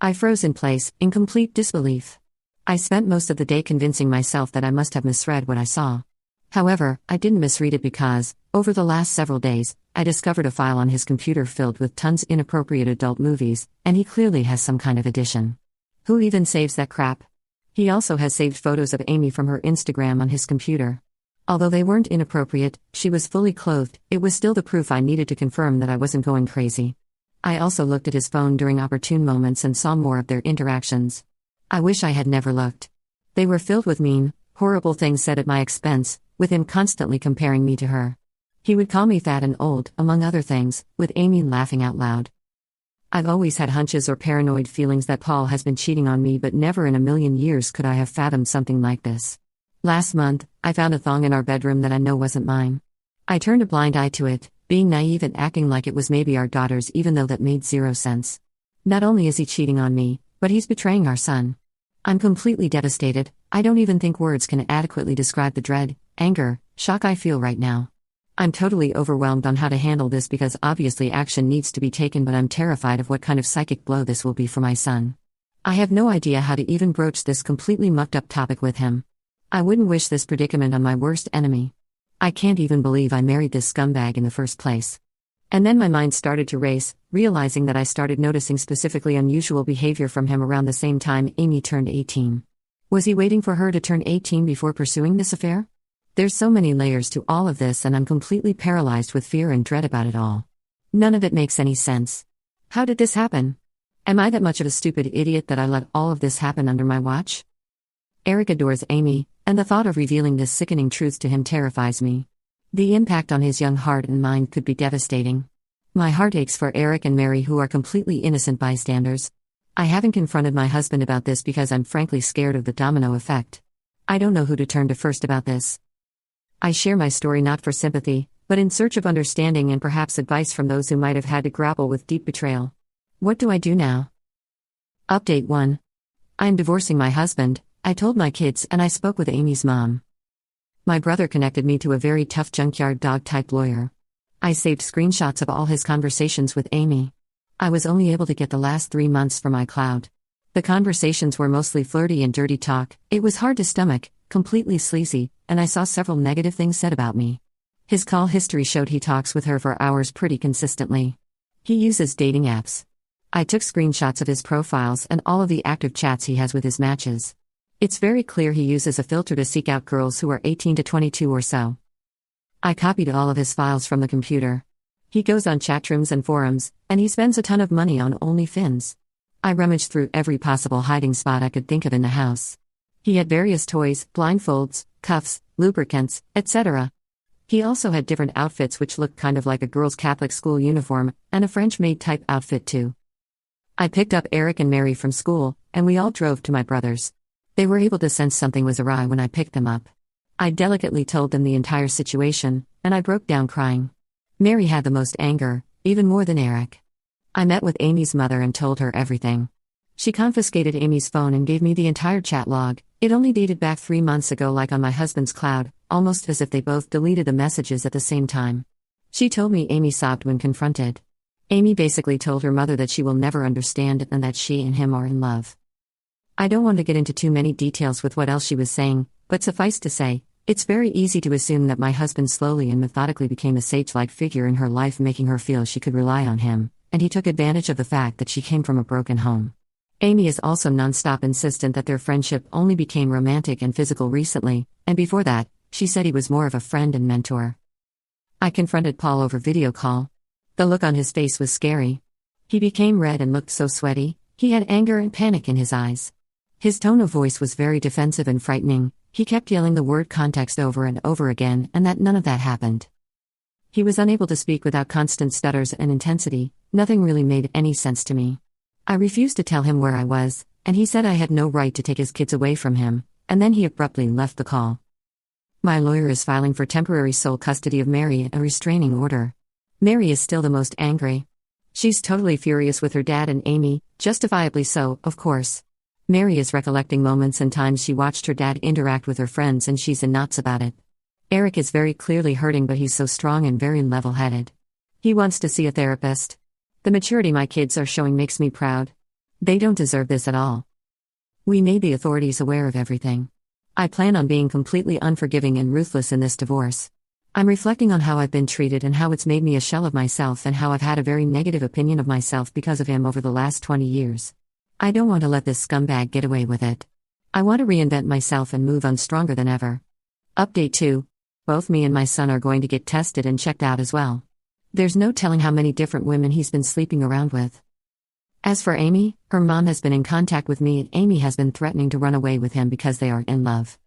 I froze in place, in complete disbelief. I spent most of the day convincing myself that I must have misread what I saw. However, I didn't misread it because, over the last several days, I discovered a file on his computer filled with tons inappropriate adult movies, and he clearly has some kind of addiction. Who even saves that crap? He also has saved photos of Amy from her Instagram on his computer. Although they weren't inappropriate, she was fully clothed, it was still the proof I needed to confirm that I wasn't going crazy. I also looked at his phone during opportune moments and saw more of their interactions. I wish I had never looked. They were filled with mean, horrible things said at my expense, with him constantly comparing me to her. He would call me fat and old, among other things, with Amy laughing out loud. I've always had hunches or paranoid feelings that Paul has been cheating on me, but never in a million years could I have fathomed something like this. Last month, I found a thong in our bedroom that I know wasn't mine. I turned a blind eye to it, being naive and acting like it was maybe our daughter's, even though that made zero sense. Not only is he cheating on me, but he's betraying our son. I'm completely devastated. I don't even think words can adequately describe the dread, anger, shock I feel right now. I'm totally overwhelmed on how to handle this because obviously action needs to be taken, but I'm terrified of what kind of psychic blow this will be for my son. I have no idea how to even broach this completely mucked up topic with him. I wouldn't wish this predicament on my worst enemy. I can't even believe I married this scumbag in the first place. And then my mind started to race, realizing that I started noticing specifically unusual behavior from him around the same time Amy turned 18. Was he waiting for her to turn 18 before pursuing this affair? There's so many layers to all of this, and I'm completely paralyzed with fear and dread about it all. None of it makes any sense. How did this happen? Am I that much of a stupid idiot that I let all of this happen under my watch? Eric adores Amy, and the thought of revealing this sickening truth to him terrifies me. The impact on his young heart and mind could be devastating. My heart aches for Eric and Mary, who are completely innocent bystanders. I haven't confronted my husband about this because I'm frankly scared of the domino effect. I don't know who to turn to first about this. I share my story not for sympathy, but in search of understanding and perhaps advice from those who might have had to grapple with deep betrayal. What do I do now? Update 1. I'm divorcing my husband. I told my kids and I spoke with Amy's mom. My brother connected me to a very tough junkyard dog-type lawyer. I saved screenshots of all his conversations with Amy. I was only able to get the last 3 months from my cloud. The conversations were mostly flirty and dirty talk, it was hard to stomach, completely sleazy, and I saw several negative things said about me. His call history showed he talks with her for hours pretty consistently. He uses dating apps. I took screenshots of his profiles and all of the active chats he has with his matches. It's very clear he uses a filter to seek out girls who are 18 to 22 or so. I copied all of his files from the computer. He goes on chatrooms and forums, and he spends a ton of money on OnlyFans. I rummaged through every possible hiding spot I could think of in the house. He had various toys, blindfolds, cuffs, lubricants, etc. He also had different outfits which looked kind of like a girl's Catholic school uniform, and a French-maid type outfit too. I picked up Eric and Mary from school, and we all drove to my brother's. They were able to sense something was awry when I picked them up. I delicately told them the entire situation, and I broke down crying. Mary had the most anger, even more than Eric. I met with Amy's mother and told her everything. She confiscated Amy's phone and gave me the entire chat log. It only dated back 3 months ago, like on my husband's cloud, almost as if they both deleted the messages at the same time. She told me Amy sobbed when confronted. Amy basically told her mother that she will never understand and that she and him are in love. I don't want to get into too many details with what else she was saying, but suffice to say, it's very easy to assume that my husband slowly and methodically became a sage-like figure in her life, making her feel she could rely on him, and he took advantage of the fact that she came from a broken home. Amy is also non-stop insistent that their friendship only became romantic and physical recently, and before that, she said he was more of a friend and mentor. I confronted Paul over video call. The look on his face was scary. He became red and looked so sweaty, he had anger and panic in his eyes. His tone of voice was very defensive and frightening. He kept yelling the word context over and over again, and that none of that happened. He was unable to speak without constant stutters and intensity. Nothing really made any sense to me. I refused to tell him where I was, and he said I had no right to take his kids away from him, and then he abruptly left the call. My lawyer is filing for temporary sole custody of Mary and a restraining order. Mary is still the most angry. She's totally furious with her dad and Amy, justifiably so, of course. Mary is recollecting moments and times she watched her dad interact with her friends, and she's in knots about it. Eric is very clearly hurting, but he's so strong and very level-headed. He wants to see a therapist. The maturity my kids are showing makes me proud. They don't deserve this at all. We made the authorities aware of everything. I plan on being completely unforgiving and ruthless in this divorce. I'm reflecting on how I've been treated and how it's made me a shell of myself and how I've had a very negative opinion of myself because of him over the last 20 years. I don't want to let this scumbag get away with it. I want to reinvent myself and move on stronger than ever. Update 2. Both me and my son are going to get tested and checked out as well. There's no telling how many different women he's been sleeping around with. As for Amy, her mom has been in contact with me and Amy has been threatening to run away with him because they aren't in love.